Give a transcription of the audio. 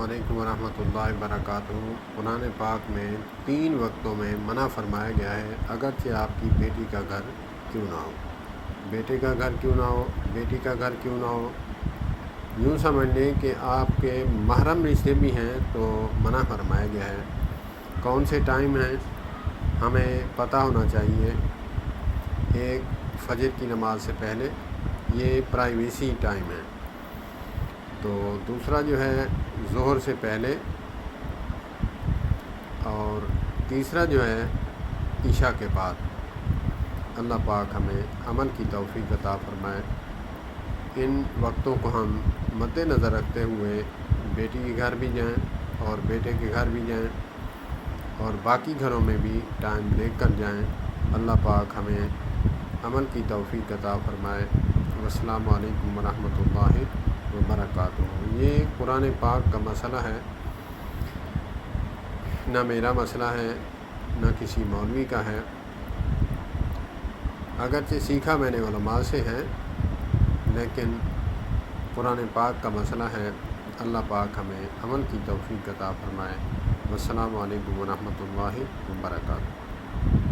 علیکم ورحمۃ اللہ وبرکاتہ۔ قرآن پاک میں 3 وقتوں میں منع فرمایا گیا ہے، اگرچہ آپ کی بیٹی کا گھر کیوں نہ ہو۔ بیٹے کا گھر کیوں نہ ہو، بیٹی کا گھر کیوں نہ ہو، یوں سمجھ لیں کہ آپ کے محرم رشتے بھی ہیں تو منع فرمایا گیا ہے۔ کون سے ٹائم ہیں ہمیں پتہ ہونا چاہیے۔ ایک فجر کی نماز سے پہلے، یہ پرائیویسی ٹائم ہے۔ تو دوسرا جو ہے ظہر سے پہلے، اور تیسرا جو ہے عشاء کے بعد۔ اللہ پاک ہمیں عمل کی توفیق عطا فرمائے۔ ان وقتوں کو ہم مد نظر رکھتے ہوئے بیٹی کے گھر بھی جائیں اور بیٹے کے گھر بھی جائیں اور باقی گھروں میں بھی ٹائم دیکھ کر جائیں۔ اللہ پاک ہمیں عمل کی توفیق عطا فرمائے۔ السلام علیکم ورحمۃ اللہ وبرکاتہ۔ یہ قرآن پاک کا مسئلہ ہے، نہ میرا مسئلہ ہے نہ کسی مولوی کا ہے، اگرچہ سیکھا میں نے علماء سے ہے، لیکن قرآن پاک کا مسئلہ ہے۔ اللہ پاک ہمیں عمل کی توفیق عطا فرمائے۔ والسلام علیکم ورحمۃ اللہ وبرکاتہ۔